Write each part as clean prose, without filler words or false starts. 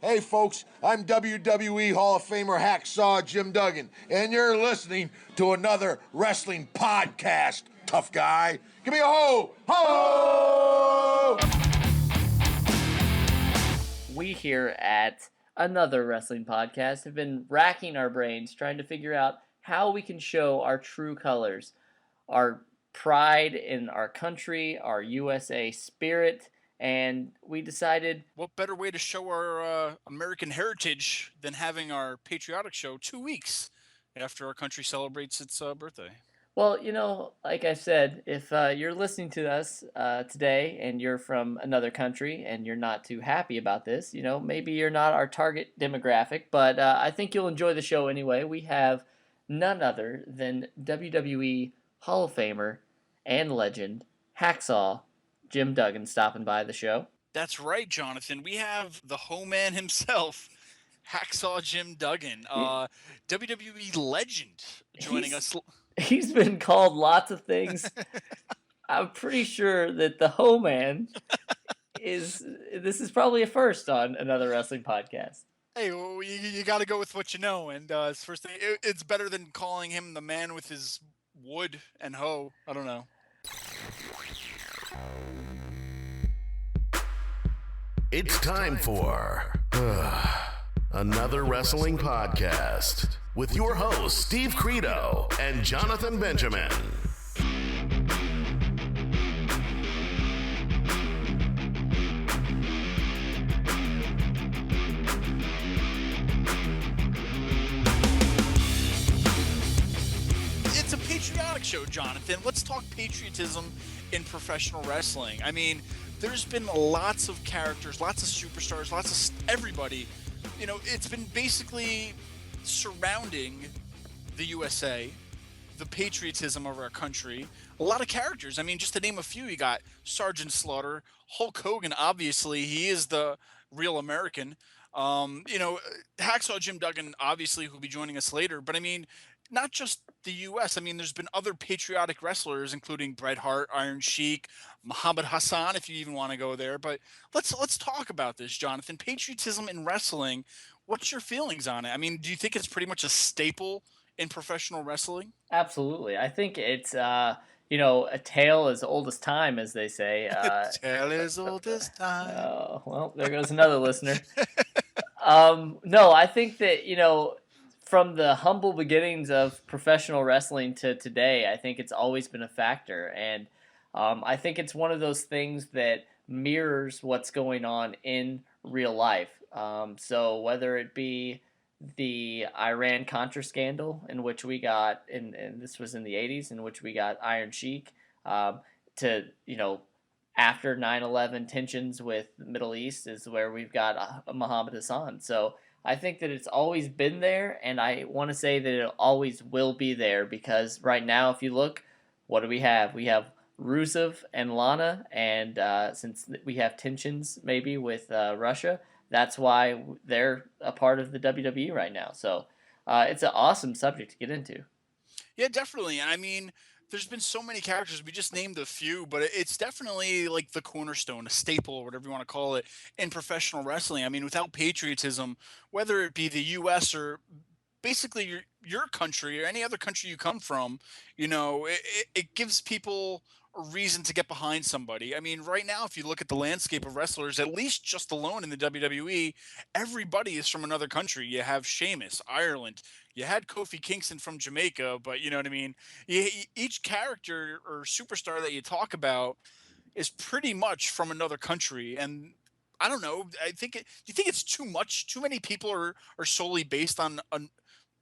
Hey folks, I'm WWE Hall of Famer Hacksaw Jim Duggan, and you're listening to another wrestling podcast, tough guy. Give me a ho! Ho! We here at another wrestling podcast have been racking our brains trying to figure out how we can show our true colors, our pride in our country, our USA spirit, and we decided what better way to show our American heritage than having our patriotic show 2 weeks after our country celebrates its birthday. well, like I said, if you're listening to us today and you're from another country and you're not too happy about this, maybe you're not our target demographic, but I think you'll enjoy the show anyway. We have none other than WWE Hall of Famer and legend Hacksaw Jim Duggan stopping by the show. That's right, Jonathan. We have the ho-man himself, Hacksaw Jim Duggan, WWE legend, joining us. He's been called lots of things. I'm pretty sure that the ho-man this is probably a first on another wrestling podcast. Hey, well, you got to go with what you know, and first thing, it's better than calling him the man with his wood and hoe. I don't know. It's time for another wrestling podcast with your hosts Steve Credo and Jonathan Benjamin. It's a patriotic show, Jonathan. Let's talk patriotism in professional wrestling. I mean, there's been lots of characters, lots of superstars, lots of everybody. It's been basically surrounding the USA, the patriotism of our country. A lot of characters. I mean, just to name a few, you got Sergeant Slaughter, Hulk Hogan, obviously, he is the real American. Hacksaw Jim Duggan, obviously, who'll be joining us later. But I mean, not just the U.S. I mean, there's been other patriotic wrestlers, including Bret Hart, Iron Sheik, Muhammad Hassan, if you even want to go there. But let's talk about this, Jonathan. Patriotism in wrestling. What's your feelings on it? I mean, do you think it's pretty much a staple in professional wrestling? Absolutely. I think it's a tale as old as time, as they say. Tale as old as time. Oh, well, there goes another listener. No, I think that, from the humble beginnings of professional wrestling to today, I think it's always been a factor. And I think it's one of those things that mirrors what's going on in real life. So whether it be the Iran-Contra scandal, in which we got, and this was in the 80s, in which we got Iron Sheik, to, after 9/11 tensions with the Middle East is where we've got Muhammad Hassan. So I think that it's always been there, and I want to say that it always will be there, because right now, if you look, what do we have? We have Rusev and Lana, and since we have tensions maybe with Russia, that's why they're a part of the WWE right now. So it's an awesome subject to get into. Yeah, definitely. And I mean, there's been so many characters. We just named a few, but it's definitely like the cornerstone, a staple, or whatever you want to call it, in professional wrestling. I mean, without patriotism, whether it be the U.S. or basically your country or any other country you come from, it gives people a reason to get behind somebody. I mean, right now, if you look at the landscape of wrestlers, at least just alone in the WWE, everybody is from another country. You have Sheamus, Ireland. You had Kofi Kingston from Jamaica, but you know what I mean? Each character or superstar that you talk about is pretty much from another country. And I don't know. Do you think it's too much? Too many people are solely based on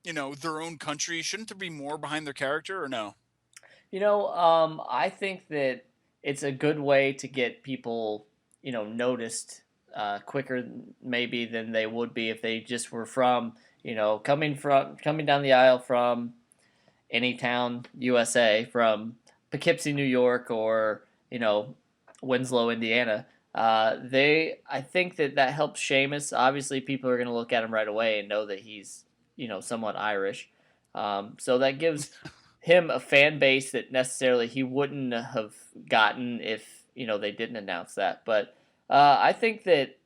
their own country? Shouldn't there be more behind their character, or no? I think that it's a good way to get people, noticed quicker maybe than they would be if they just were from, coming down the aisle from any town, USA, from Poughkeepsie, New York, or, Winslow, Indiana. I think that helps Sheamus. Obviously, people are going to look at him right away and know that he's, somewhat Irish. So that gives him a fan base that necessarily he wouldn't have gotten if they didn't announce that. But I think that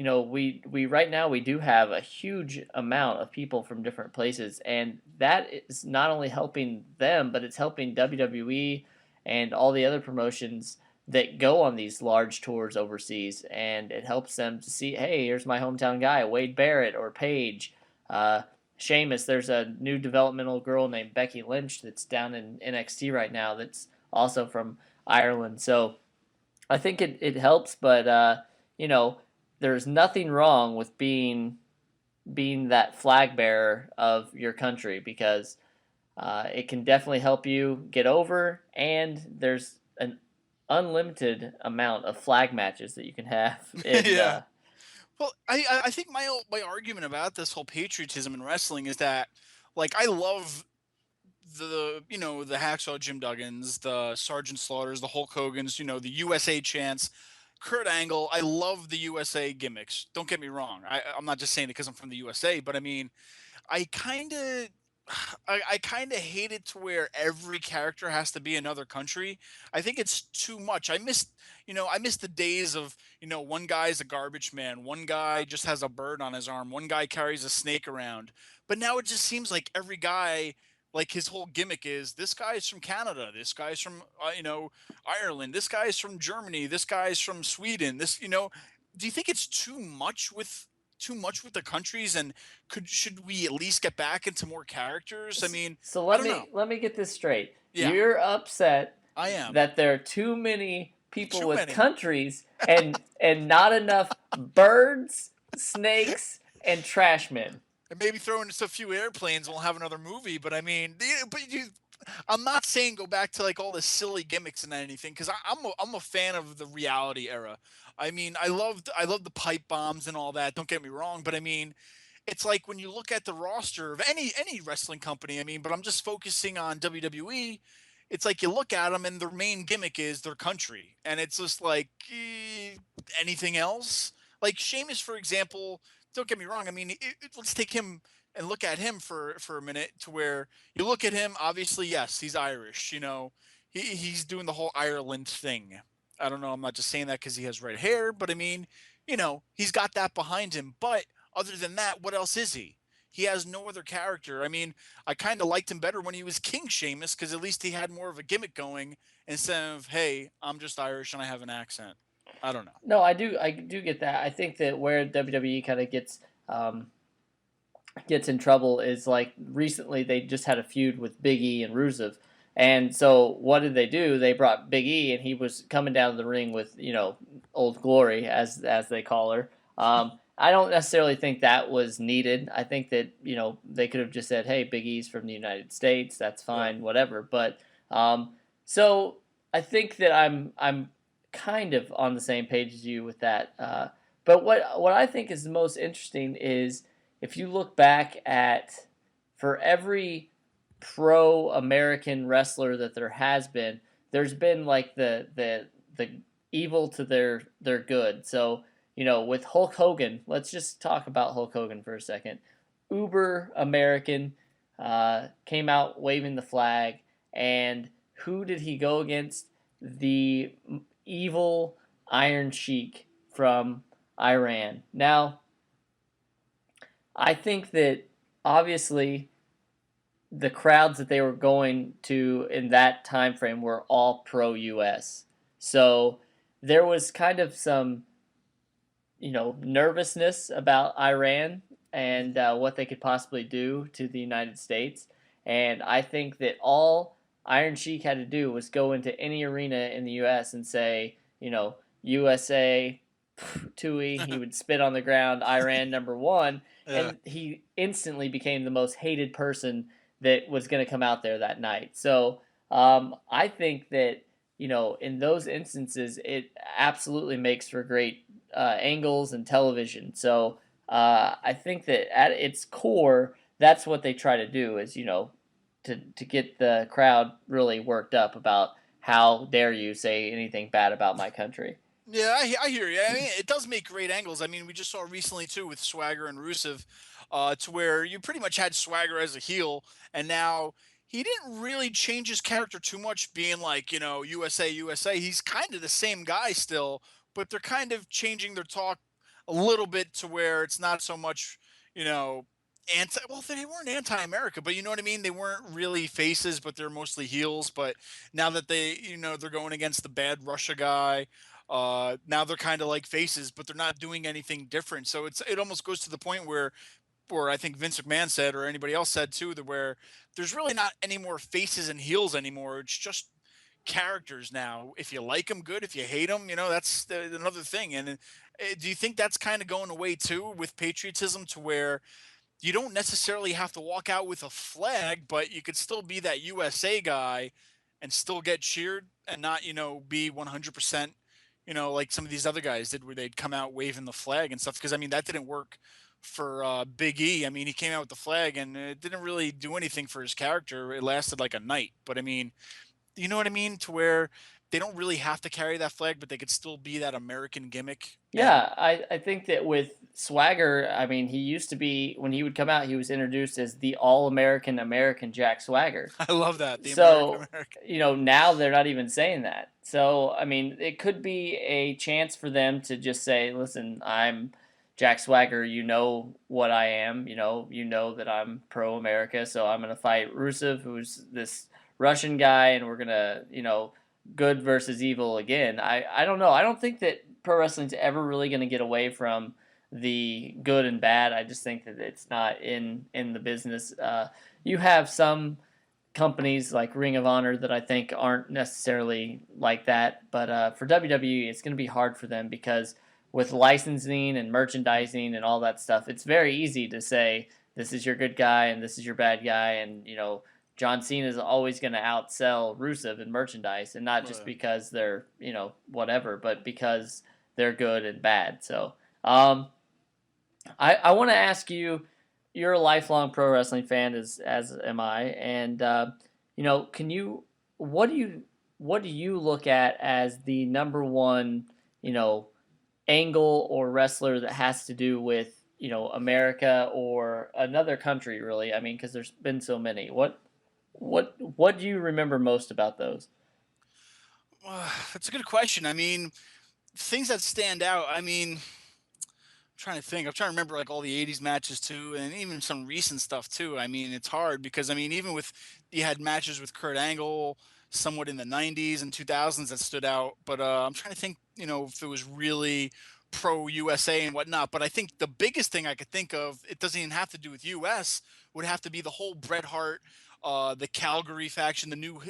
we right now we do have a huge amount of people from different places, and that is not only helping them, but it's helping WWE and all the other promotions that go on these large tours overseas, and it helps them to see, hey, here's my hometown guy, Wade Barrett or Paige, uh, Sheamus. There's a new developmental girl named Becky Lynch that's down in NXT right now that's also from Ireland. So I think it helps, but you know, there's nothing wrong with being that flag bearer of your country, because it can definitely help you get over, and there's an unlimited amount of flag matches that you can have. In, Yeah. Well, I think my argument about this whole patriotism in wrestling is that, like, I love the Hacksaw Jim Duggans, the Sergeant Slaughters, the Hulk Hogan's, the USA chants, Kurt Angle. I love the USA gimmicks. Don't get me wrong. I'm not just saying it because I'm from the USA, but I mean, I kind of I kind of hate it to where every character has to be another country. I think it's too much. I miss the days of, one guy's a garbage man, one guy just has a bird on his arm, one guy carries a snake around. But now it just seems like every guy, like, his whole gimmick is, this guy's from Canada, this guy's from Ireland, this guy's from Germany, this guy's from Sweden. Do you think it's too much with the countries, and should we at least get back into more characters? I mean, so I let don't know. me get this straight. Yeah, You're upset I am. that there are too many people Too with many. countries and not enough birds, snakes, and trash men. And maybe throw in just a few airplanes, and we'll have another movie. But I mean, I'm not saying go back to like all the silly gimmicks and anything, because I'm a fan of the reality era. I mean, I loved the pipe bombs and all that. Don't get me wrong, but I mean, it's like when you look at the roster of any wrestling company. I mean, but I'm just focusing on WWE. It's like you look at them and their main gimmick is their country, and it's just like, anything else. Like Sheamus, for example. Don't get me wrong. I mean, let's take him and look at him for a minute, to where you look at him. Obviously, yes, he's Irish. He's doing the whole Ireland thing. I don't know. I'm not just saying that because he has red hair, but I mean, he's got that behind him. But other than that, what else is he? He has no other character. I mean, I kind of liked him better when he was King Sheamus, because at least he had more of a gimmick going, instead of, hey, I'm just Irish and I have an accent. I don't know. No, I do get that. I think that where WWE kind of gets in trouble is, like, recently they just had a feud with Big E and Rusev. And so what did they do? They brought Big E, and he was coming down to the ring with, Old Glory, as they call her. I don't necessarily think that was needed. I think that, they could have just said, hey, Big E's from the United States. That's fine, whatever. But so I think that I'm kind of on the same page as you with that. But what I think is the most interesting is, if you look back at, for every pro-American wrestler that there has been, there's been like the evil to their good. So, with Hulk Hogan, let's just talk about Hulk Hogan for a second. Uber American, came out waving the flag, and who did he go against? The evil Iron Sheik from Iran. Now, I think that obviously the crowds that they were going to in that time frame were all pro-US. So there was kind of some, nervousness about Iran and what they could possibly do to the United States. And I think that all Iron Sheik had to do was go into any arena in the US and say, USA, Tui, he would spit on the ground, Iran #1, and he instantly became the most hated person that was going to come out there that night. So I think that, in those instances, it absolutely makes for great angles and television. So I think that at its core, that's what they try to do, is, to get the crowd really worked up about, how dare you say anything bad about my country. Yeah, I hear you. I mean, it does make great angles. I mean, we just saw recently too with Swagger and Rusev, to where you pretty much had Swagger as a heel, and now he didn't really change his character too much, being like, USA, USA. He's kind of the same guy still, but they're kind of changing their talk a little bit to where it's not so much, you know, well, they weren't anti-America, but you know what I mean? They weren't really faces, but they're mostly heels. But now that they're going against the bad Russia guy, now they're kind of like faces, but they're not doing anything different. So it almost goes to the point where I think Vince McMahon said, or anybody else said too, that where there's really not any more faces and heels anymore. It's just characters now. If you like them, good. If you hate them, that's another thing. And do you think that's kind of going away too with patriotism, to where you don't necessarily have to walk out with a flag, but you could still be that USA guy and still get cheered and not, be 100%, like some of these other guys did, where they'd come out waving the flag and stuff. Because I mean, that didn't work for Big E. I mean, he came out with the flag and it didn't really do anything for his character. It lasted like a night. But I mean, you know what I mean? To where they don't really have to carry that flag, but they could still be that American gimmick. Yeah, I think that with Swagger, I mean, he used to be, when he would come out, he was introduced as the All-American American Jack Swagger. I love that. The So, American. now they're not even saying that. So, I mean, it could be a chance for them to just say, listen, I'm Jack Swagger, you know what I am, you know that I'm pro-America, so I'm going to fight Rusev, who's this Russian guy, and we're going to, good versus evil again. I don't know. I don't think that pro wrestling's ever really going to get away from the good and bad. I just think that it's not in the business. You have some companies like Ring of Honor that I think aren't necessarily like that, but for WWE, it's going to be hard for them, because with licensing and merchandising and all that stuff, it's very easy to say this is your good guy and this is your bad guy, and John Cena is always going to outsell Rusev in merchandise, and not just because they're, whatever, but because they're good and bad. So I want to ask you, you're a lifelong pro wrestling fan, as am I, and what do you look at as the number one, angle or wrestler that has to do with, America or another country, really? I mean, because there's been so many. What do you remember most about those? That's a good question. I mean, things that stand out. I mean, I'm trying to think. I'm trying to remember like all the '80s matches too, and even some recent stuff too. I mean, it's hard because I mean, even with you had matches with Kurt Angle, somewhat in the '90s and 2000s that stood out. But I'm trying to think, if it was really pro USA and whatnot. But I think the biggest thing I could think of, it doesn't even have to do with US, would have to be the whole Bret Hart, the Calgary faction, the new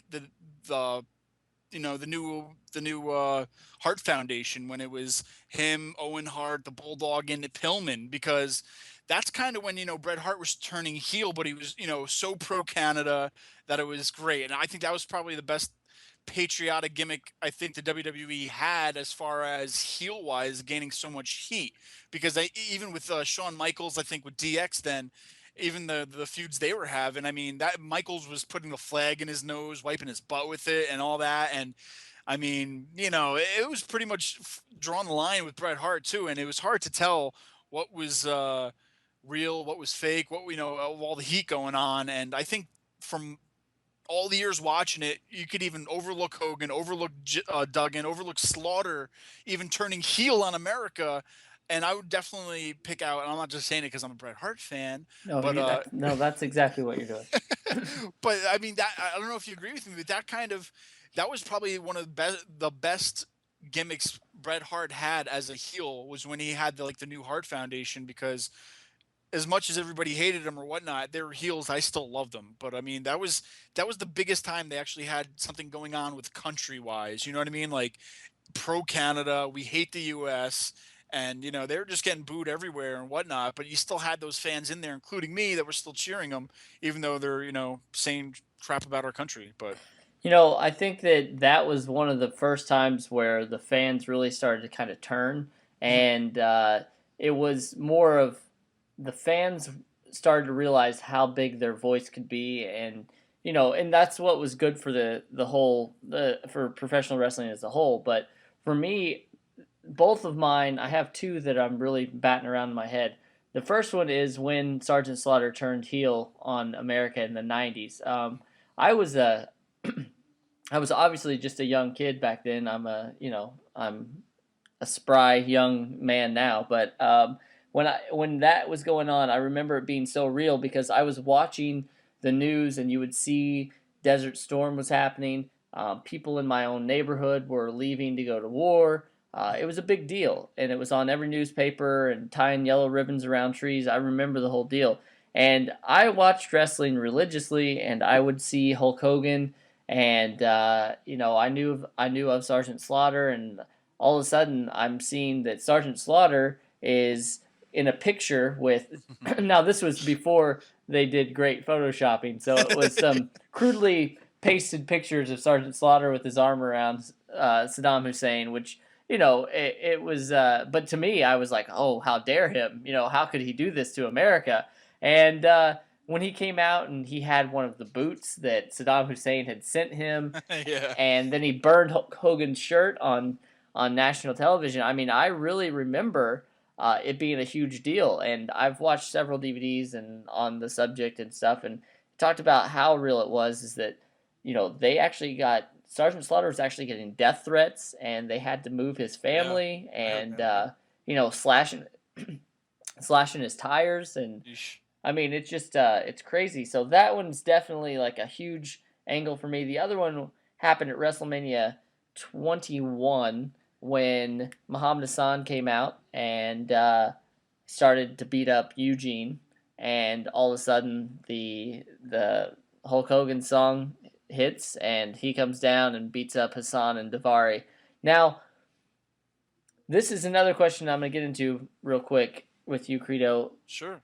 Hart Foundation, when it was him, Owen Hart, the Bulldog, and Pillman, because that's kind of when Bret Hart was turning heel, but he was so pro Canada that it was great, and I think that was probably the best patriotic gimmick I think the WWE had, as far as heel wise, gaining so much heat, because even with Shawn Michaels, I think with DX then. Even the feuds they were having, I mean, that Michaels was putting the flag in his nose, wiping his butt with it, and all that. And I mean, it was pretty much drawing the line with Bret Hart too, and it was hard to tell what was real, what was fake, what all the heat going on. And I think from all the years watching it, you could even overlook Hogan, overlook Duggan, overlook Slaughter, even turning heel on America. And I would definitely pick out, and I'm not just saying it because I'm a Bret Hart fan, No, but no, that's exactly what you're doing. but I mean, that I don't know if you agree with me, but that was probably one of the best gimmicks Bret Hart had as a heel, was when he had the new Hart Foundation, because as much as everybody hated him or whatnot, they were heels. I still loved them. But I mean, that was the biggest time they actually had something going on with country wise. You know what I mean? Like pro Canada, we hate the US, and they were just getting booed everywhere and whatnot. But you still had those fans in there, including me, that were still cheering them, even though they're saying crap about our country. But I think that was one of the first times where the fans really started to kind of turn, and it was more of the fans started to realize how big their voice could be, and and that's what was good for the whole for professional wrestling as a whole. But for me, both of mine, I have two that I'm really batting around in my head. The first one is when Sergeant Slaughter turned heel on America in the '90s. I was I was obviously just a young kid back then. I'm a spry young man now. But when that was going on, I remember it being so real because I was watching the news and you would see Desert Storm was happening. People in my own neighborhood were leaving to go to war. It was a big deal, and it was on every newspaper and tying yellow ribbons around trees. I remember the whole deal. And I watched wrestling religiously, and I would see Hulk Hogan, and I knew of Sergeant Slaughter, and all of a sudden I'm seeing that Sergeant Slaughter is in a picture with. Now this was before they did great photoshopping, so it was some crudely pasted pictures of Sergeant Slaughter with his arm around Saddam Hussein, which it was. But to me, I was like, oh, how dare him? How could he do this to America? And when he came out and he had one of the boots that Saddam Hussein had sent him, Yeah. and then he burned Hulk Hogan's shirt on national television. I mean, I really remember it being a huge deal, and I've watched several DVDs and on the subject and stuff, and talked about how real it was. Is that they actually got Sergeant Slaughter was actually getting death threats, and they had to move his family, and slashing his tires, and Yeesh. I mean, it's just it's crazy. So that one's definitely like a huge angle for me. The other one happened at WrestleMania 21 when Muhammad Hassan came out and started to beat up Eugene, and all of a sudden the Hulk Hogan song hits, and he comes down and beats up Hassan and Daivari. Now, this is another question I'm going to get into real quick with you, Credo. Sure.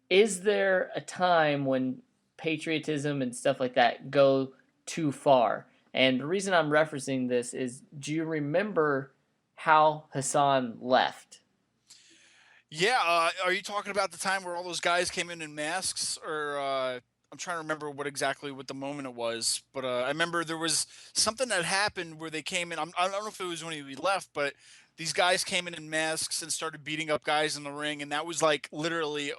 Is there a time when patriotism and stuff like that go too far? And the reason I'm referencing this is, do you remember how Hassan left? Yeah, are you talking about the time where all those guys came in masks, or I'm trying to remember what the moment it was, but I remember there was something that happened where they came in. I don't know if it was when he left, but these guys came in masks and started beating up guys in the ring, and that was like literally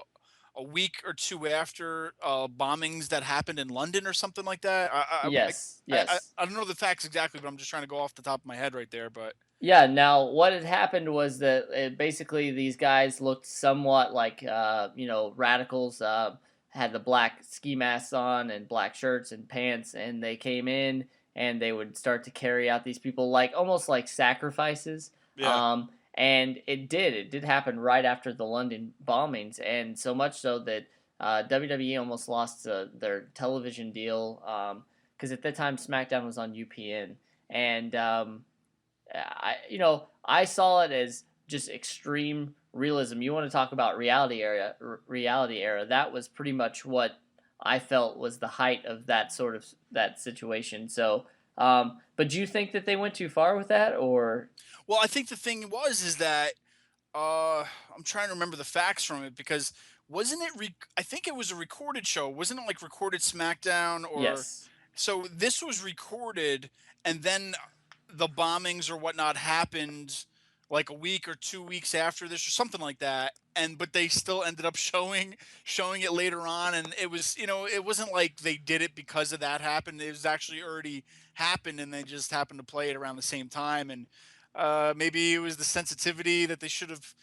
a week or two after bombings that happened in London or something like that. Yes. I don't know the facts exactly, but I'm just trying to go off the top of my head right there. But yeah, now what had happened was that basically these guys looked somewhat like radicals. Had the black ski masks on and black shirts and pants, and they came in and they would start to carry out these people like almost like sacrifices. yeah. And it did happen right after the London bombings, and so much so that WWE almost lost their television deal because at that time SmackDown was on UPN, and I saw it as just extreme realism. You want to talk about reality era? That was pretty much what I felt was the height of that situation. So, but do you think that they went too far with that, or? Well, I think the thing is that I'm trying to remember the facts from it, because wasn't it? I think it was a recorded show. Wasn't it like recorded SmackDown or? Yes. So this was recorded, and then the bombings or whatnot happened like a week or 2 weeks after this or something like that. But they still ended up showing it later on, and it was it wasn't like they did it because of that happened. It was actually already happened, and they just happened to play it around the same time. And maybe it was the sensitivity that they should have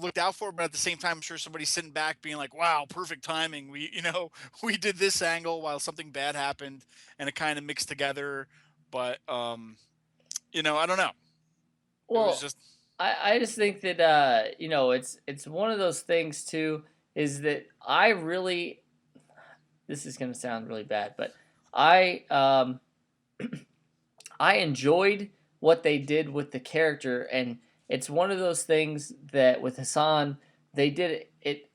looked out for, but at the same time, I'm sure somebody's sitting back being like, wow, perfect timing. We did this angle while something bad happened, and it kind of mixed together. But I don't know. Well, It was just I just think that it's one of those things too, is that I really, this is gonna sound really bad, but I I enjoyed what they did with the character, and it's one of those things that with Hassan, they did it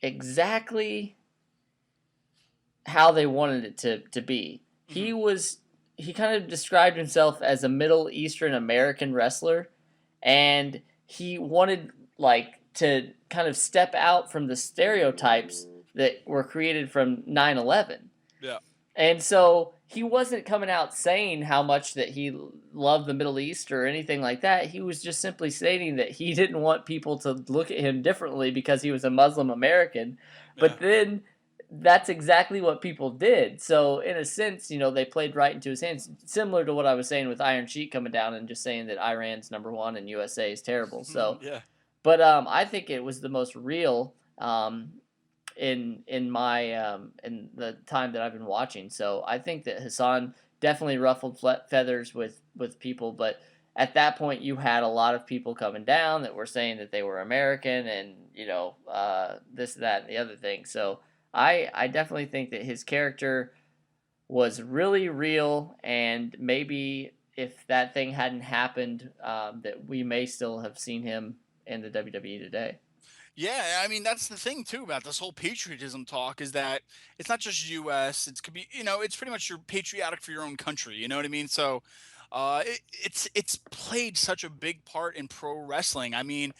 exactly how they wanted it to be. He kind of described himself as a Middle Eastern American wrestler, and he wanted to kind of step out from the stereotypes that were created from 9/11. yeah. And so he wasn't coming out saying how much that he loved the Middle East or anything like that. He was just simply stating that he didn't want people to look at him differently because he was a Muslim American. But then that's exactly what people did. So in a sense, they played right into his hands, similar to what I was saying with Iron Sheik coming down and just saying that Iran's number one and USA is terrible. So, Yeah. but I think it was the most real in my in the time that I've been watching. So I think that Hassan definitely ruffled feathers with people, but at that point you had a lot of people coming down that were saying that they were American and this, that, and the other thing. So I definitely think that his character was really real, and maybe if that thing hadn't happened, that we may still have seen him in the WWE today. Yeah, I mean that's the thing too about this whole patriotism talk is that it's not just U.S. It's could be it's pretty much you're patriotic for your own country. You know what I mean? So, it's played such a big part in pro wrestling. I mean,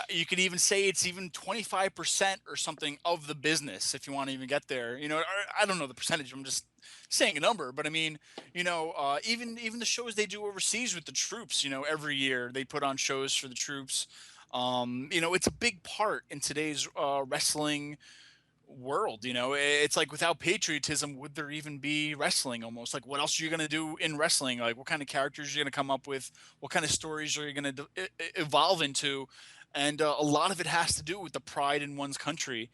you could even say it's even 25% or something of the business if you want to even get there. Or, I don't know the percentage. I'm just saying a number, but I mean, even the shows they do overseas with the troops. Every year they put on shows for the troops. It's a big part in today's wrestling world. It's like without patriotism, would there even be wrestling? Almost like what else are you going to do in wrestling? Like what kind of characters are you going to come up with? What kind of stories are you going to evolve into? And a lot of it has to do with the pride in one's country,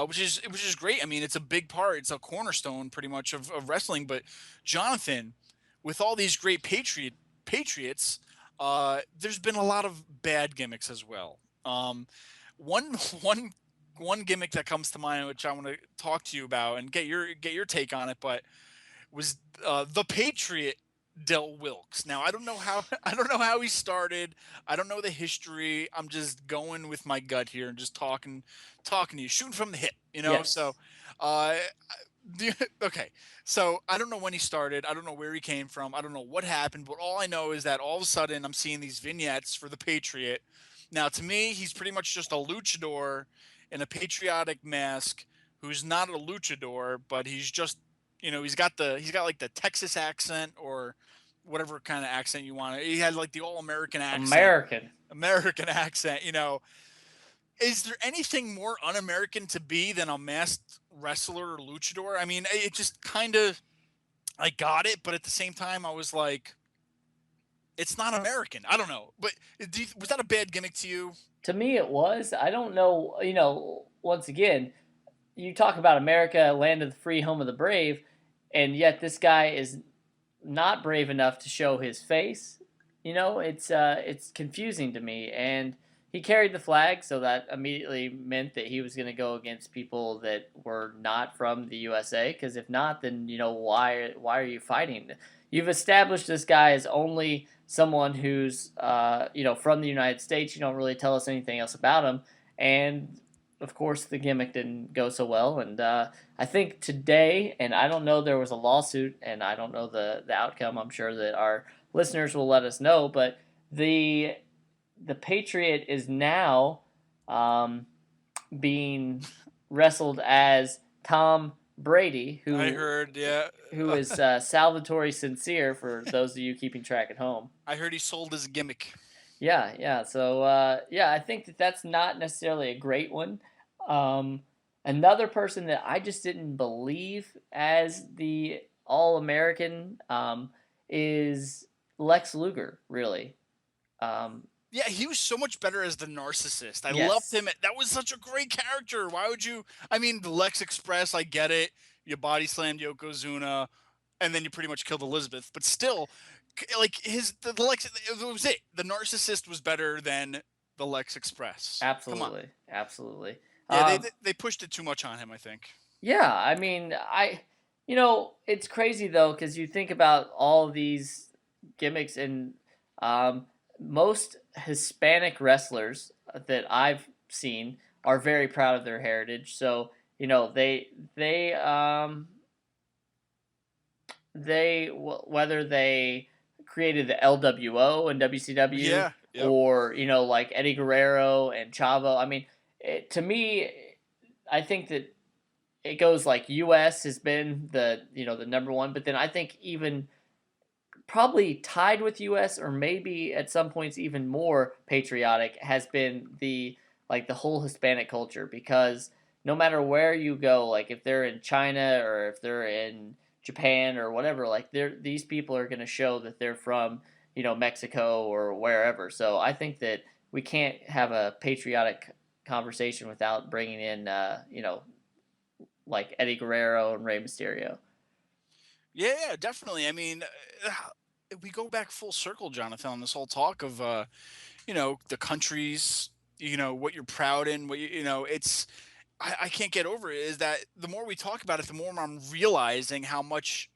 which is great. I mean, it's a big part. It's a cornerstone, pretty much, of wrestling. But Jonathan, with all these great patriots, there's been a lot of bad gimmicks as well. One one one gimmick that comes to mind, which I want to talk to you about and get your take on it, but was the Patriot Del Wilkes. Now I don't know how he started. I don't know the history. I'm just going with my gut here and just talking to you, shooting from the hip. Yes. So, okay. So I don't know when he started. I don't know where he came from. I don't know what happened. But all I know is that all of a sudden I'm seeing these vignettes for the Patriot. Now to me, he's pretty much just a luchador in a patriotic mask who's not a luchador, but he's just he's got like the Texas accent or whatever kind of accent you want. He had like the all American accent. American accent. Is there anything more un-American to be than a masked wrestler or luchador? I mean, it just kind of, I got it, but at the same time, I was like, it's not American. I don't know, but was that a bad gimmick to you? To me, it was. I don't know. Once again, you talk about America, land of the free, home of the brave, and yet this guy is not brave enough to show his face. It's confusing to me, and he carried the flag, so that immediately meant that he was going to go against people that were not from the USA. Because if not, then why are you fighting? You've established this guy as only someone who's from the United States. You don't really tell us anything else about him, and of course the gimmick didn't go so well. And I think today, and I don't know, there was a lawsuit, and I don't know the outcome. I'm sure that our listeners will let us know, but the Patriot is now being wrestled as Tom Brady, who I heard, yeah, who is Salvatore Sincere for those of you keeping track at home. I heard he sold his gimmick. Yeah. So I think that that's not necessarily a great one. Another person that I just didn't believe as the All-American is Lex Luger, really. Yeah, he was so much better as the narcissist. I Yes. loved him. That was such a great character. Why would you? I mean, the Lex Express, I get it. You body slammed Yokozuna, and then you pretty much killed Elizabeth. But still, like the Lex, it was it. The narcissist was better than the Lex Express. Absolutely. Absolutely. Yeah, they pushed it too much on him, I think. Yeah, I mean, it's crazy though, because you think about all these gimmicks, and most Hispanic wrestlers that I've seen are very proud of their heritage. So whether they created the LWO and WCW, Yeah, yep. or like Eddie Guerrero and Chavo. I mean, to me, I think that it goes like US has been the number one, but then I think even probably tied with US, or maybe at some points even more patriotic, has been the whole Hispanic culture, because no matter where you go, like if they're in China or if they're in Japan or whatever, like these people are going to show that they're from, Mexico or wherever. So I think that we can't have a patriotic conversation without bringing in, like Eddie Guerrero and Rey Mysterio. Yeah, definitely. I mean, we go back full circle, Jonathan, on this whole talk of, the countries, what you're proud in, it's, I can't get over it is that the more we talk about it, the more I'm realizing how much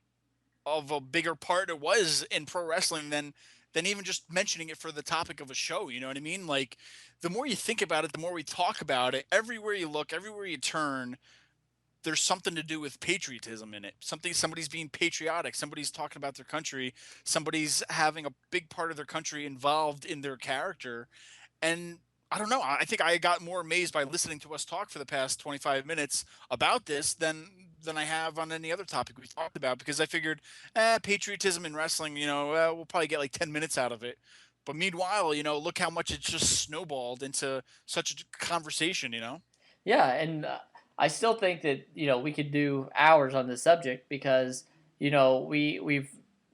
of a bigger part it was in pro wrestling than even just mentioning it for the topic of a show. You know what I mean? Like, the more you think about it, the more we talk about it. Everywhere you look, everywhere you turn, there's something to do with patriotism in it. Somebody's being patriotic. Somebody's talking about their country. Somebody's having a big part of their country involved in their character. And I don't know. I think I got more amazed by listening to us talk for the past 25 minutes about this than I have on any other topic we've talked about, because I figured, patriotism in wrestling, we'll probably get like 10 minutes out of it. But meanwhile, look how much it's just snowballed into such a conversation. Yeah, and I still think that we could do hours on this subject because we've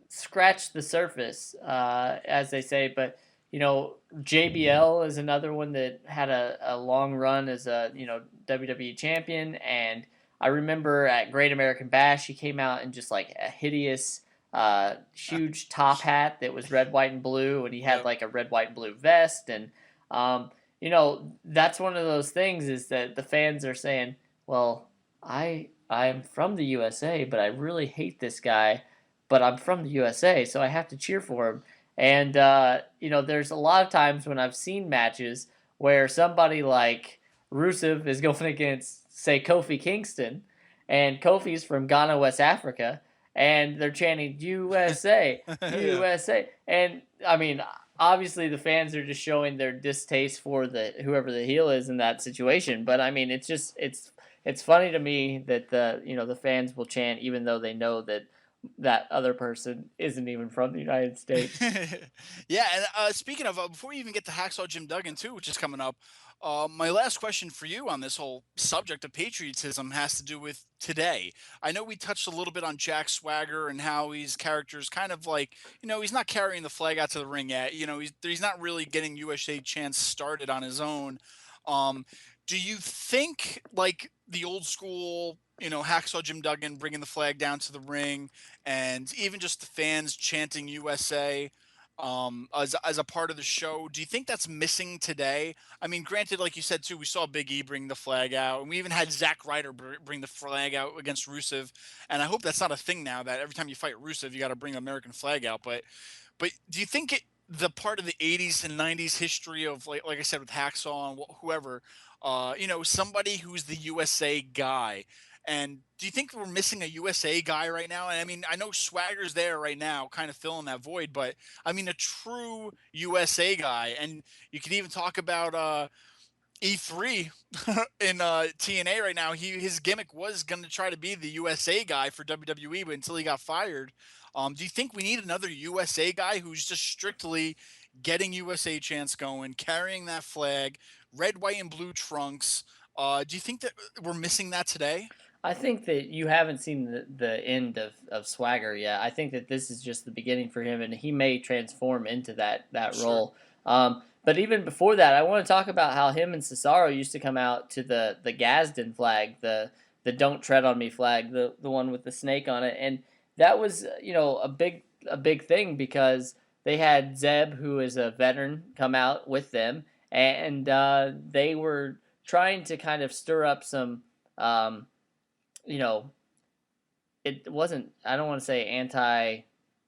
scratched the surface, as they say. But JBL is another one that had a long run as a WWE champion, and I remember at Great American Bash he came out in just like a hideous, huge top hat that was red, white, and blue, and he had like a red, white, and blue vest, and that's one of those things is that the fans are saying, well, I'm from the USA, but I really hate this guy, but I'm from the USA, so I have to cheer for him. And there's a lot of times when I've seen matches where somebody like Rusev is going against, say, Kofi Kingston, and Kofi's from Ghana, West Africa, and they're chanting USA, USA, and I mean, obviously the fans are just showing their distaste for whoever the heel is in that situation. But I mean, it's funny to me that the fans will chant even though they know that other person isn't even from the United States. Yeah, and speaking of, before we even get to Hacksaw Jim Duggan too, which is coming up, my last question for you on this whole subject of patriotism has to do with today. I know we touched a little bit on Jack Swagger and how his character's kind of like, he's not carrying the flag out to the ring yet. He's not really getting USA chance started on his own. Do you think like the old school, Hacksaw Jim Duggan bringing the flag down to the ring, and even just the fans chanting USA, as a part of the show, do you think that's missing today? I mean, granted, like you said too, we saw Big E bring the flag out, and we even had Zack Ryder bring the flag out against Rusev. And I hope that's not a thing now, that every time you fight Rusev, you got to bring the American flag out. But do you think the part of the 80s and 90s history of like I said with Hacksaw and whoever, somebody who's the USA guy? And do you think we're missing a USA guy right now? And I mean, I know Swagger's there right now, kind of filling that void, but I mean, a true USA guy. And you could even talk about E3 in TNA right now. His gimmick was going to try to be the USA guy for WWE, but until he got fired. Do you think we need another USA guy who's just strictly getting USA chants going, carrying that flag, red, white, and blue trunks? Do you think that we're missing that today? I think that you haven't seen the end of Swagger yet. I think that this is just the beginning for him, and he may transform into that role. But even before that, I want to talk about how him and Cesaro used to come out to the Gadsden flag, the "Don't Tread on Me" flag, the one with the snake on it, and that was a big thing because they had Zeb, who is a veteran, come out with them, and they were trying to kind of stir up some. It wasn't, I don't want to say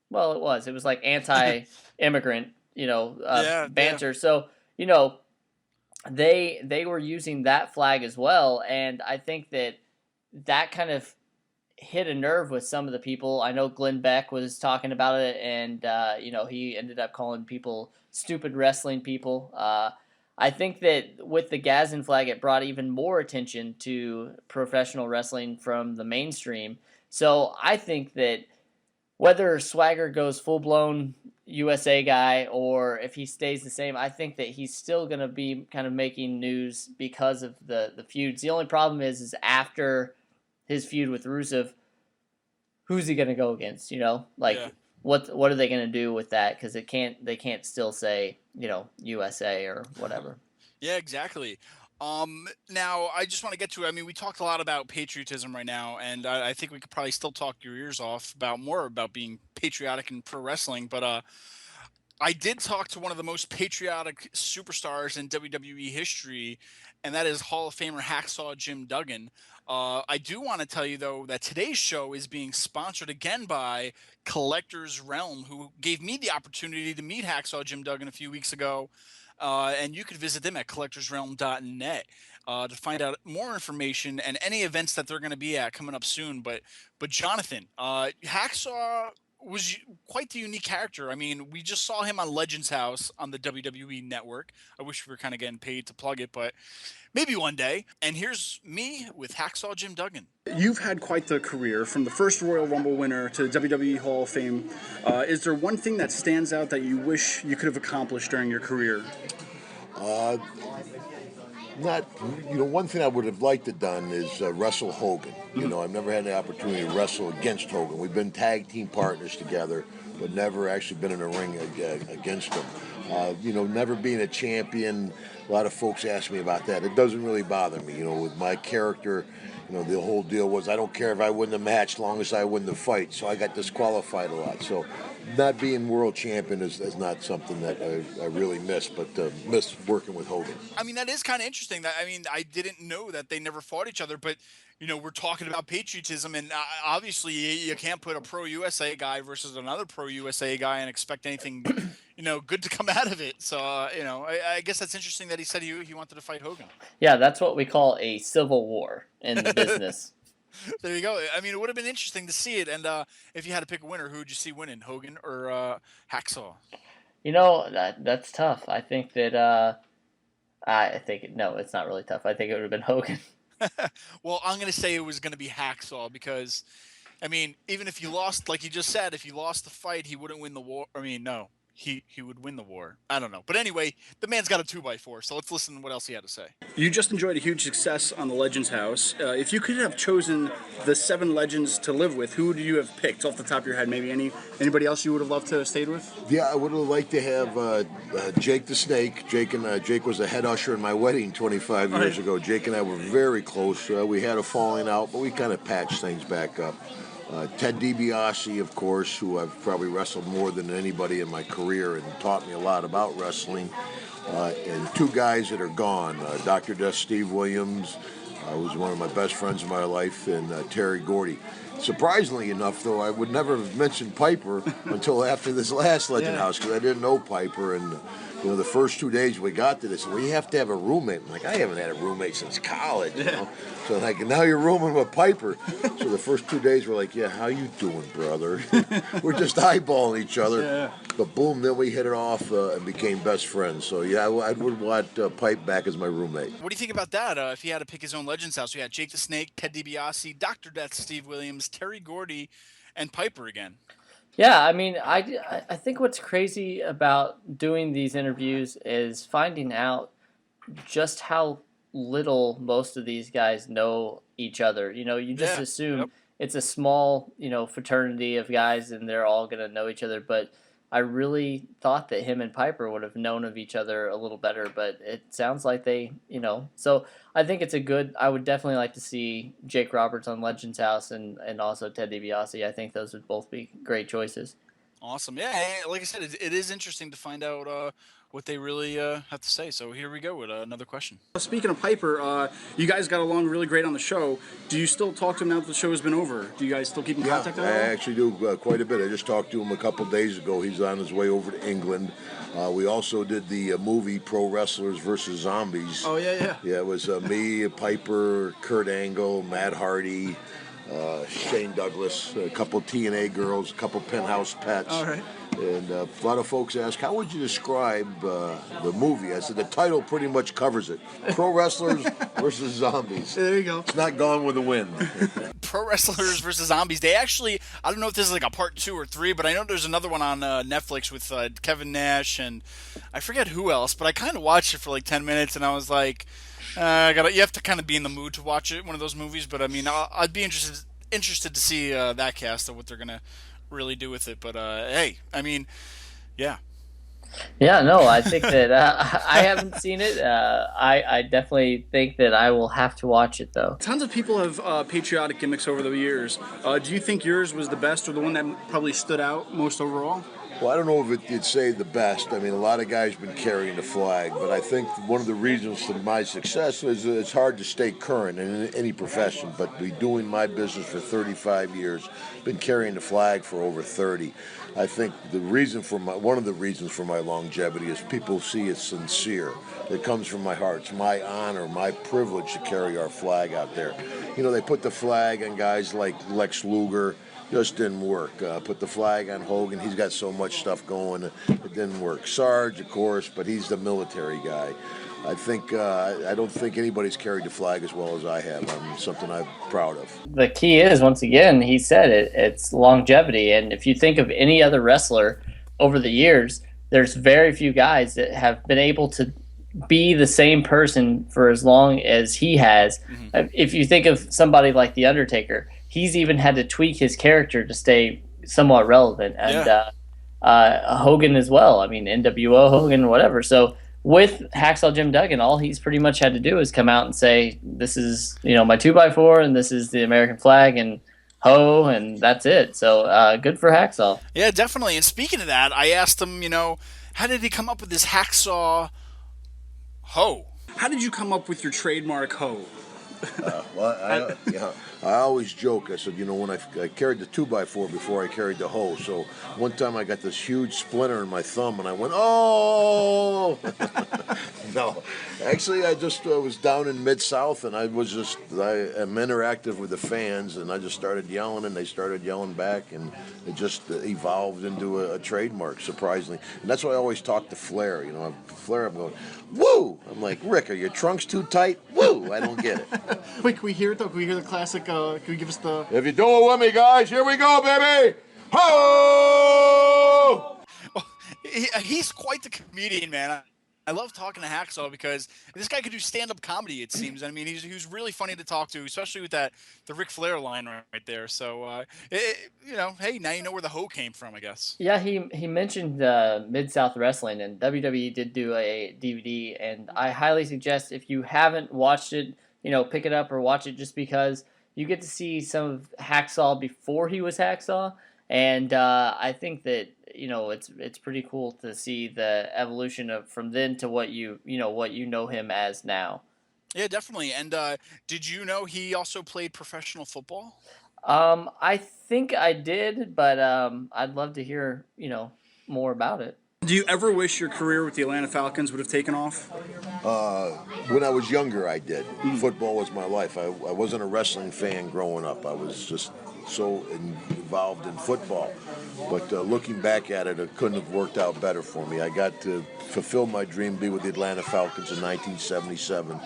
well, it was like anti-immigrant, banter. Yeah. So, they were using that flag as well. And I think that kind of hit a nerve with some of the people. I know Glenn Beck was talking about it, and, he ended up calling people stupid wrestling people. I think that with the Gadsden flag, it brought even more attention to professional wrestling from the mainstream. So I think that whether Swagger goes full-blown USA guy or if he stays the same, I think that he's still going to be kind of making news because of the feuds. The only problem is after his feud with Rusev, who's he going to go against? Like what are they going to do with that? Because they can't still say USA or whatever. Yeah, exactly. Now I just want to get to it. I mean, we talked a lot about patriotism right now, and I think we could probably still talk your ears off more about being patriotic in pro wrestling. But I did talk to one of the most patriotic superstars in WWE history, and that is Hall of Famer Hacksaw Jim Duggan. I do want to tell you, though, that today's show is being sponsored again by Collector's Realm, who gave me the opportunity to meet Hacksaw Jim Duggan a few weeks ago. And you could visit them at collectorsrealm.net to find out more information and any events that they're going to be at coming up soon. But Jonathan, Hacksaw was quite the unique character. I mean, we just saw him on Legends House on the WWE Network. I wish we were kind of getting paid to plug it, but maybe one day. And here's me with Hacksaw Jim Duggan. You've had quite the career, from the first Royal Rumble winner to WWE Hall of Fame. Is there one thing that stands out that you wish you could have accomplished during your career? One thing I would have liked to done is wrestle Hogan. I've never had the opportunity to wrestle against Hogan. We've been tag team partners together, but never actually been in a ring against him. Never being a champion, a lot of folks ask me about that. It doesn't really bother me. With my character, the whole deal was I don't care if I win the match as long as I win the fight. So I got disqualified a lot. So not being world champion is not something that I really miss, but miss working with Hogan. I mean, that is kind of interesting. I didn't know that they never fought each other, but we're talking about patriotism, and obviously you can't put a pro USA guy versus another pro USA guy and expect anything, good to come out of it. So, I guess that's interesting that he said he wanted to fight Hogan. Yeah, that's what we call a civil war in the business. There you go. I mean, it would have been interesting to see it. And if you had to pick a winner, who would you see winning, Hogan or Hacksaw? That's tough. I think that no, it's not really tough. I think it would have been Hogan. Well, I'm going to say it was going to be Hacksaw because, I mean, even if you lost, like you just said, if you lost the fight, he wouldn't win the war. I mean, no. He would win the war. I don't know. But anyway, the man's got a 2x4, so let's listen to what else he had to say. You just enjoyed a huge success on the Legends House. If you could have chosen the 7 legends to live with, who would you have picked off the top of your head? Maybe anybody else you would have loved to have stayed with? Yeah, I would have liked to have Jake the Snake. Jake was a head usher in my wedding 25 years ago. Jake and I were very close. We had a falling out, but we kind of patched things back up. Ted DiBiase, of course, who I've probably wrestled more than anybody in my career and taught me a lot about wrestling. And 2 guys that are gone, Dr. Death Steve Williams, who's one of my best friends in my life, and Terry Gordy. Surprisingly enough, though, I would never have mentioned Piper until after this last Legend House because I didn't know Piper. And the first 2 days we got to this, we have to have a roommate. I'm like, I haven't had a roommate since college, So now you're rooming with Piper. So the first 2 days we're like, yeah, how you doing, brother? We're just eyeballing each other. Yeah. But boom, then we hit it off and became best friends. So yeah, I would want Pipe back as my roommate. What do you think about that? If he had to pick his own Legends House, we had Jake the Snake, Ted DiBiase, Dr. Death, Steve Williams, Terry Gordy, and Piper again. Yeah, I mean, I think what's crazy about doing these interviews is finding out just how little most of these guys know each other. You just assume it's a small, fraternity of guys and they're all going to know each other. But I really thought that him and Piper would have known of each other a little better. But it sounds like they, So I think it's I would definitely like to see Jake Roberts on Legends House and also Ted DiBiase. I think those would both be great choices. Awesome. Yeah, like I said, it is interesting to find out what they really have to say. So here we go with another question. Speaking of Piper, you guys got along really great on the show. Do you still talk to him now that the show has been over? Do you guys still keep in contact at all? I actually do quite a bit. I just talked to him a couple days ago. He's on his way over to England. We also did the movie Pro Wrestlers versus Zombies. Oh, yeah. Yeah, it was me, Piper, Kurt Angle, Matt Hardy, Shane Douglas, a couple TNA girls, a couple Penthouse Pets. All right. And a lot of folks ask, how would you describe the movie? I said, the title pretty much covers it. Pro Wrestlers versus Zombies. There you go. It's not Gone with the Wind. Pro Wrestlers versus Zombies. They actually, I don't know if this is like a part 2 or 3, but I know there's another one on Netflix with Kevin Nash and I forget who else. But I kind of watched it for like 10 minutes, and I was like, you have to kind of be in the mood to watch it, one of those movies. But I mean, I'd be interested to see that cast of what they're gonna really do with it. But hey, I mean, yeah. Yeah, no, I think that I haven't seen it. I definitely think that I will have to watch it, though. Tons of people have patriotic gimmicks over the years. Do you think yours was the best or the one that probably stood out most overall? Well, I don't know if you'd say the best. I mean, a lot of guys been carrying the flag, but I think one of the reasons for my success is it's hard to stay current in any profession, but be doing my business for 35 years, been carrying the flag for over 30. I think one of the reasons for my longevity is people see it's sincere. It comes from my heart. It's my honor, my privilege to carry our flag out there. You know, they put the flag on guys like Lex Luger. Just didn't work. Put the flag on Hogan. He's got so much stuff going. It didn't work. Sarge, of course, but he's the military guy. I don't think anybody's carried the flag as well as I have. Something I'm proud of. The key is, once again, he said it's longevity. And if you think of any other wrestler over the years, there's very few guys that have been able to be the same person for as long as he has. Mm-hmm. If you think of somebody like The Undertaker, he's even had to tweak his character to stay somewhat relevant. And Hogan as well. I mean, NWO Hogan, whatever. So with Hacksaw Jim Duggan, all he's pretty much had to do is come out and say, this is, my 2x4 and this is the American flag and ho, and that's it. So good for Hacksaw. Yeah, definitely. And speaking of that, I asked him, how did he come up with this Hacksaw ho? How did you come up with your trademark ho? I always joke. I said, when I carried the 2x4 before I carried the hoe. So one time I got this huge splinter in my thumb, and I went, oh! No, actually, I just was down in Mid-South, and I'm interactive with the fans, and I just started yelling, and they started yelling back, and it just evolved into a trademark, surprisingly. And that's why I always talk to Flair. Flair, I'm going, woo! I'm like, Rick, are your trunks too tight? Woo! I don't get it. Wait, can we hear it, though? Can we hear the classic? Can we give us the... If you do it with me, guys, here we go, baby! Ho! He's quite the comedian, man. I love talking to Hacksaw because this guy could do stand-up comedy, it seems. I mean, he's really funny to talk to, especially with the Ric Flair line right there. So, hey, now you know where the hoe came from, I guess. Yeah, he mentioned Mid-South Wrestling, and WWE did do a DVD, and I highly suggest if you haven't watched it, pick it up or watch it just because you get to see some of Hacksaw before he was Hacksaw, and I think that it's pretty cool to see the evolution of from then to what you know him as now. Yeah, definitely. And did you know he also played professional football? I think I did, but I'd love to hear more about it. Do you ever wish your career with the Atlanta Falcons would have taken off? When I was younger, I did. Football was my life. I wasn't a wrestling fan growing up. I was just so involved in football. But looking back at it, it couldn't have worked out better for me. I got to fulfill my dream, be with the Atlanta Falcons in 1977.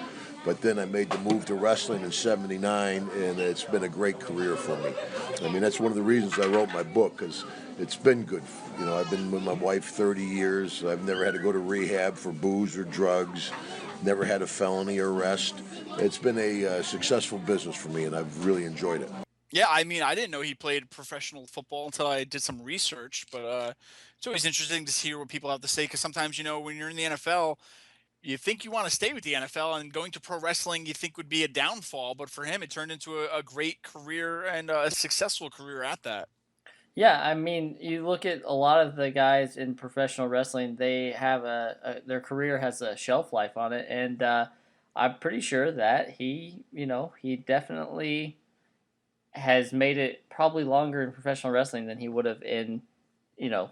But then I made the move to wrestling in 79, and it's been a great career for me. I mean, that's one of the reasons I wrote my book, because it's been good. I've been with my wife 30 years. I've never had to go to rehab for booze or drugs, never had a felony arrest. It's been a successful business for me, and I've really enjoyed it. Yeah, I mean, I didn't know he played professional football until I did some research, but it's always interesting to hear what people have to say, because sometimes, when you're in the NFL, you think you want to stay with the NFL, and going to pro wrestling you think would be a downfall, but for him it turned into a great career and a successful career at that. Yeah, I mean, you look at a lot of the guys in professional wrestling, they have their career has a shelf life on it, and I'm pretty sure that he definitely has made it probably longer in professional wrestling than he would have in, NFL.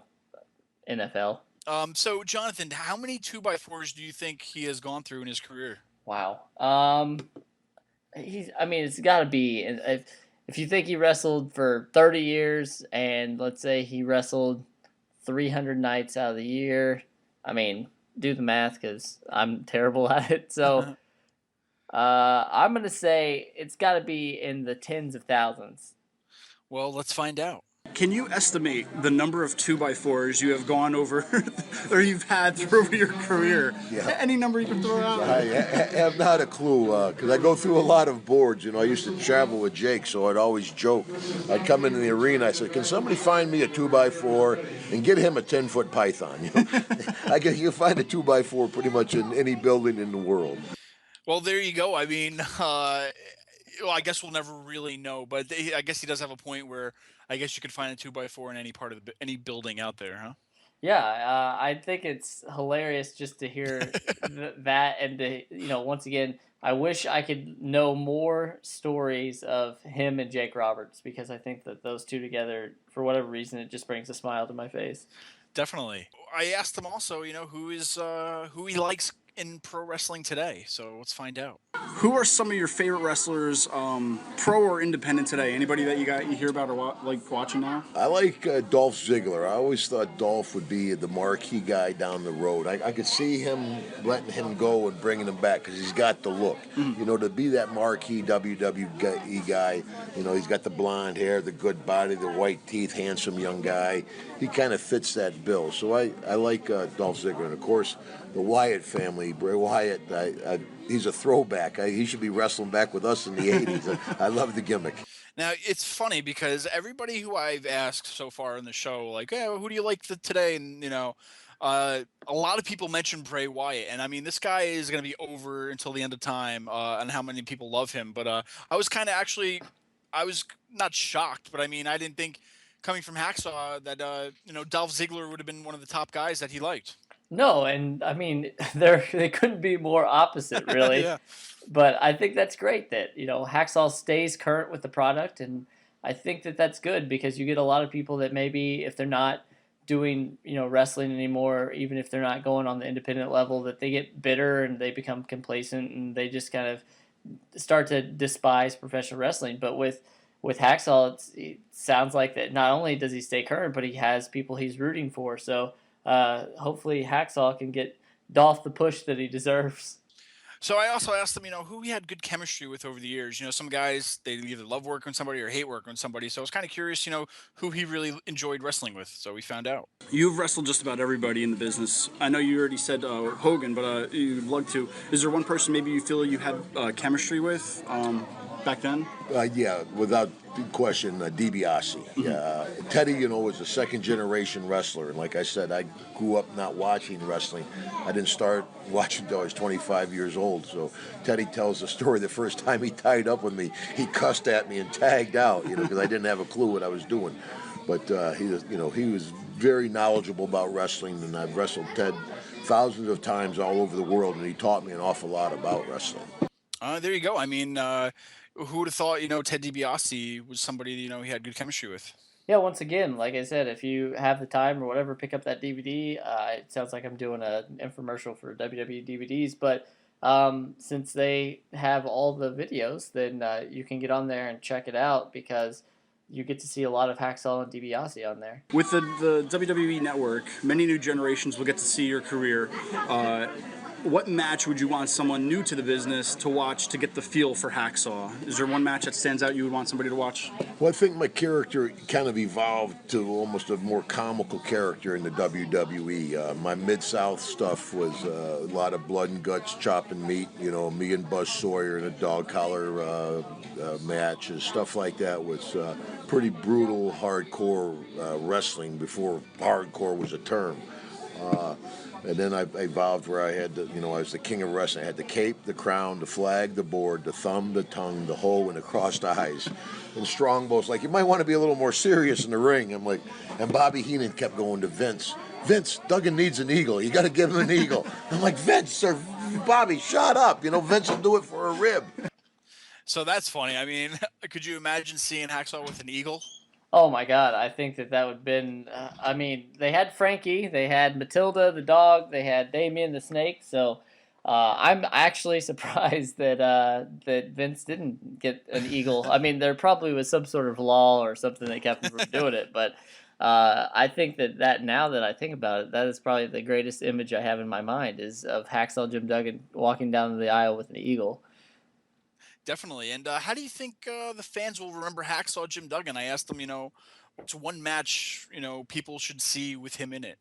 So Jonathan, how many 2x4s do you think he has gone through in his career? Wow. It's got to be, if you think he wrestled for 30 years and let's say he wrestled 300 nights out of the year, I mean, do the math because I'm terrible at it. So I'm gonna say it's got to be in the tens of thousands. Well, let's find out. Can you estimate the number of 2x4s you have gone over or you've had through your career? Yeah. Any number you can throw out? I have not a clue, because I go through a lot of boards. I used to travel with Jake, so I'd always joke. I'd come into the arena, I said, can somebody find me a 2x4 and get him a 10-foot python? You can find a 2x4 pretty much in any building in the world. Well, there you go. I mean, well, I guess we'll never really know, but I guess he does have a point where I guess you could find a 2x4 in any part of any building out there, huh? Yeah, I think it's hilarious just to hear that, and to, once again, I wish I could know more stories of him and Jake Roberts, because I think that those two together, for whatever reason, it just brings a smile to my face. Definitely. I asked him also, who he likes in pro wrestling today. So let's find out. Who are some of your favorite wrestlers, pro or independent today? Anybody that you hear about or like watching now? I like Dolph Ziggler. I always thought Dolph would be the marquee guy down the road. I could see him letting him go and bringing him back because he's got the look. To be that marquee WWE guy, he's got the blonde hair, the good body, the white teeth, handsome young guy. He kind of fits that bill. So I like Dolph Ziggler. And, of course, the Wyatt family, Bray Wyatt, he's a throwback. He should be wrestling back with us in the 80s. I love the gimmick. Now, it's funny because everybody who I've asked so far in the show, like, hey, who do you like today? And, a lot of people mention Bray Wyatt. And, I mean, this guy is going to be over until the end of time and how many people love him. But I was I was not shocked, but, I mean, I didn't think coming from Hacksaw that, Dolph Ziggler would have been one of the top guys that he liked. No, and I mean, they couldn't be more opposite, really. Yeah. But I think that's great that, Hacksaw stays current with the product, and I think that that's good because you get a lot of people that maybe if they're not doing, wrestling anymore, even if they're not going on the independent level, that they get bitter and they become complacent and they just kind of start to despise professional wrestling. But with Hacksaw, it sounds like that not only does he stay current, but he has people he's rooting for. So hopefully Hacksaw can get Dolph the push that he deserves. So I also asked him, who he had good chemistry with over the years. Some guys, they either love working with somebody or hate working with somebody. So I was kind of curious, who he really enjoyed wrestling with. So we found out. You've wrestled just about everybody in the business. I know you already said Hogan, but you'd love to. Is there one person maybe you feel you had chemistry with back then? Yeah, without question, DiBiase. Teddy, was a second-generation wrestler, and like I said, I grew up not watching wrestling. I didn't start watching until I was 25 years old. So Teddy tells the story. The first time he tied up with me, he cussed at me and tagged out, because I didn't have a clue what I was doing. But he was very knowledgeable about wrestling, and I've wrestled Ted thousands of times all over the world, and he taught me an awful lot about wrestling. There you go. I mean, who would have thought, Ted DiBiase was somebody, he had good chemistry with? Yeah, once again, like I said, if you have the time or whatever, pick up that DVD. It sounds like I'm doing an infomercial for WWE DVDs, but since they have all the videos, then you can get on there and check it out because you get to see a lot of Hacksaw and DiBiase on there. With the WWE Network, many new generations will get to see your career. What match would you want someone new to the business to watch to get the feel for Hacksaw? Is there one match that stands out you would want somebody to watch? Well, I think my character kind of evolved to almost a more comical character in the WWE. My Mid-South stuff was a lot of blood and guts, chopping meat, me and Buzz Sawyer in a dog collar match and stuff like that was pretty brutal, hardcore wrestling before hardcore was a term. And then I evolved where I had, I was the king of wrestling. I had the cape, the crown, the flag, the board, the thumb, the tongue, the hoe, and the crossed eyes. And Strongbow's like, you might want to be a little more serious in the ring. I'm like, and Bobby Heenan kept going to Vince. Vince, Duggan needs an eagle. You got to give him an eagle. I'm like, Vince or Bobby, shut up. Vince will do it for a rib. So that's funny. I mean, could you imagine seeing Hacksaw with an eagle? Oh my God, I think that would have been, they had Frankie, they had Matilda the dog, they had Damien the snake, so I'm actually surprised that Vince didn't get an eagle. I mean, there probably was some sort of law or something that kept him from doing it, but I think that now that I think about it, that is probably the greatest image I have in my mind is of Hacksaw Jim Duggan walking down the aisle with an eagle. Definitely. And how do you think the fans will remember Hacksaw Jim Duggan? I asked them, what's one match, people should see with him in it?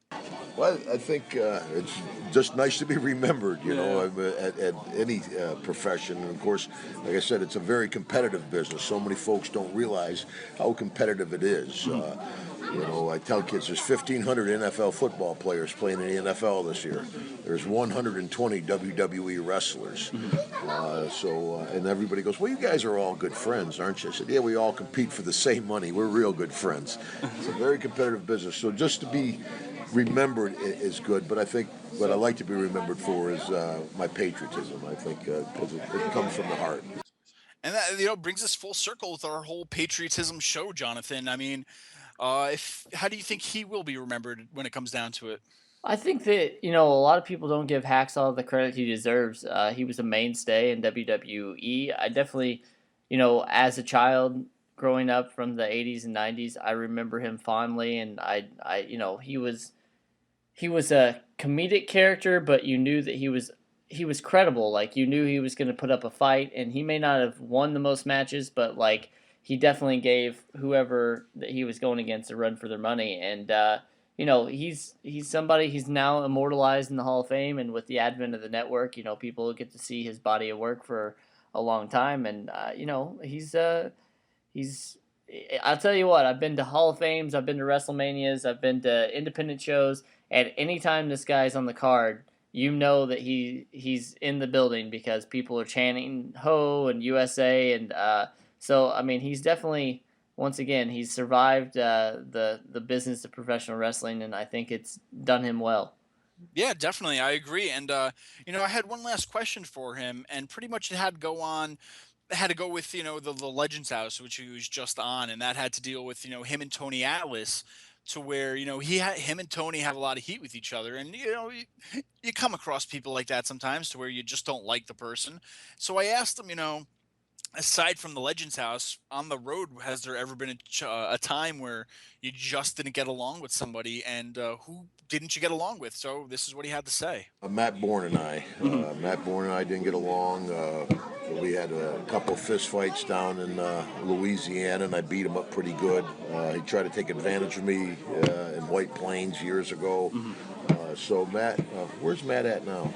Well, I think it's just nice to be remembered, at any profession. And of course, like I said, it's a very competitive business. So many folks don't realize how competitive it is. I tell kids there's 1,500 NFL football players playing in the NFL this year. There's 120 WWE wrestlers. And everybody goes, well, you guys are all good friends, aren't you? I said, yeah, we all compete for the same money. We're real good friends. It's a very competitive business. So just to be remembered is good, but I think what I like to be remembered for is my patriotism. I think 'cause it comes from the heart. And that brings us full circle with our whole patriotism show, Jonathan. I mean, if how do you think he will be remembered when it comes down to it? I think that a lot of people don't give Hacksaw the credit he deserves. He was a mainstay in WWE. I definitely, as a child growing up from the '80s and '90s, I remember him fondly, and he was a comedic character, but you knew that he was credible. Like you knew he was going to put up a fight, and he may not have won the most matches, but like he definitely gave whoever that he was going against a run for their money. And he's somebody, he's now immortalized in the Hall of Fame, and with the advent of the network, people get to see his body of work for a long time, and he's. I'll tell you what. I've been to Hall of Fames. I've been to WrestleManias. I've been to independent shows. At any time this guy's on the card, you know that he's in the building because people are chanting "Ho" and USA, and so I mean he's definitely, once again, he's survived the business of professional wrestling, and I think it's done him well. Yeah, definitely. I agree. And I had one last question for him, and pretty much it had to go with the Legends House, which he was just on, and that had to deal with him and Tony Atlas, to where him and Tony have a lot of heat with each other, and you come across people like that sometimes, to where you just don't like the person. So I asked him, aside from the Legends House on the road, has there ever been a time where you just didn't get along with somebody, and who didn't you get along with? So this is what he had to say. Matt Bourne and I. Matt Bourne and I didn't get along. We had a couple fist fights down in Louisiana, and I beat him up pretty good. He tried to take advantage of me in White Plains years ago. So Matt, where's Matt at now?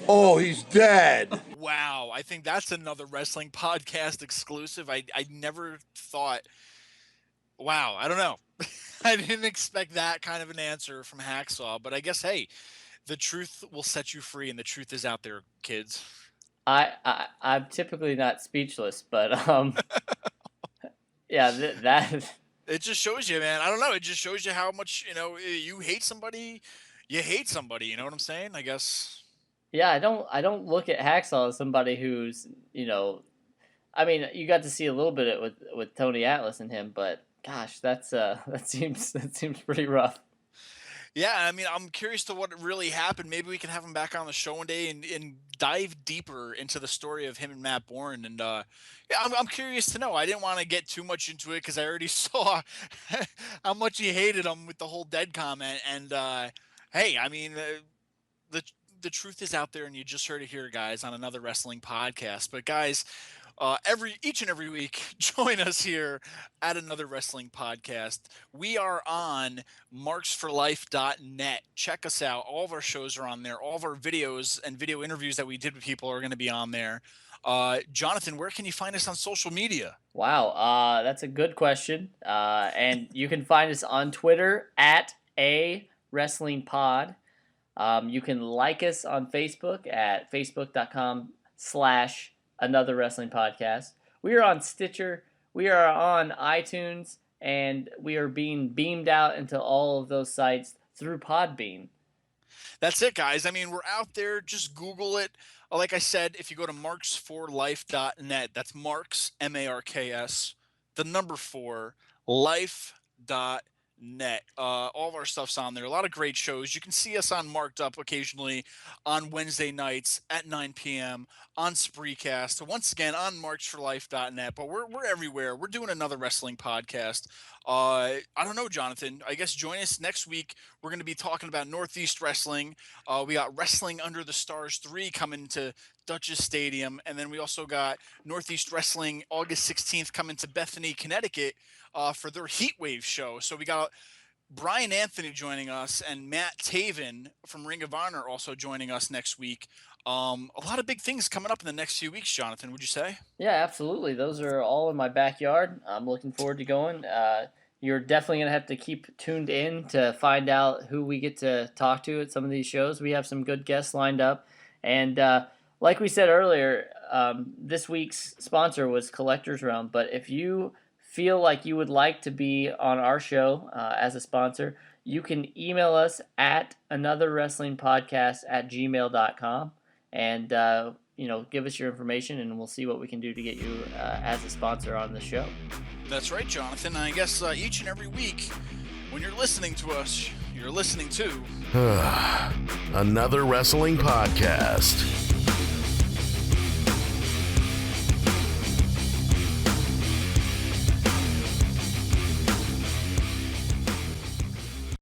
Oh, he's dead. Wow, I think that's another wrestling podcast exclusive. I never thought. Wow, I don't know. I didn't expect that kind of an answer from Hacksaw, but I guess, hey, the truth will set you free, and the truth is out there, kids. I'm typically not speechless, but yeah, that It just shows you, man. I don't know. It just shows you how much you hate somebody. You hate somebody. You know what I'm saying? I guess. yeah, I don't look at Hacksaw as somebody who's I mean, you got to see a little bit with Tony Atlas and him, but gosh, that seems pretty rough. Yeah, I mean, I'm curious to what really happened. Maybe we can have him back on the show one day and dive deeper into the story of him and Matt Bourne. And yeah, I'm curious to know. I didn't want to get too much into it because I already saw how much he hated him with the whole dead comment. And hey, I mean, the truth is out there, and you just heard it here, guys, on another wrestling podcast. But guys, each and every week, join us here at another wrestling podcast. We are on marksforlife.net. Check us out. All of our shows are on there. All of our videos and video interviews that we did with people are going to be on there. Jonathan, where can you find us on social media? Wow, that's a good question. And you can find us on Twitter at a wrestling pod. You can like us on Facebook at facebook.com/another wrestling podcast. We are on Stitcher. We are on iTunes, and we are being beamed out into all of those sites through Podbean. That's it, guys. I mean, we're out there. Just Google it. Like I said, if you go to marksforlife.net, that's Marks, M-A-R-K-S, the number 4, life.net. All of our stuff's on there. A lot of great shows. You can see us on Marked Up occasionally on Wednesday nights at 9 p.m. on Spreecast. Once again, on marksforlife.net. But we're everywhere. We're doing another wrestling podcast. I don't know, Jonathan. I guess join us next week. We're going to be talking about Northeast Wrestling. We got Wrestling Under the Stars 3 coming to Dutchess Stadium. And then we also got Northeast Wrestling August 16th coming to Bethany, Connecticut for their Heat Wave show. So we got Brian Anthony joining us and Matt Taven from Ring of Honor also joining us next week. A lot of big things coming up in the next few weeks, Jonathan, would you say? Yeah, absolutely. Those are all in my backyard. I'm looking forward to going. You're definitely going to have to keep tuned in to find out who we get to talk to at some of these shows. We have some good guests lined up. And like we said earlier, this week's sponsor was Collector's Realm. But if you feel like you would like to be on our show as a sponsor, you can email us at anotherwrestlingpodcast@gmail.com and give us your information, and we'll see what we can do to get you as a sponsor on the show. That's right, Jonathan. I guess each and every week when you're listening to us, you're listening to Another Wrestling Podcast.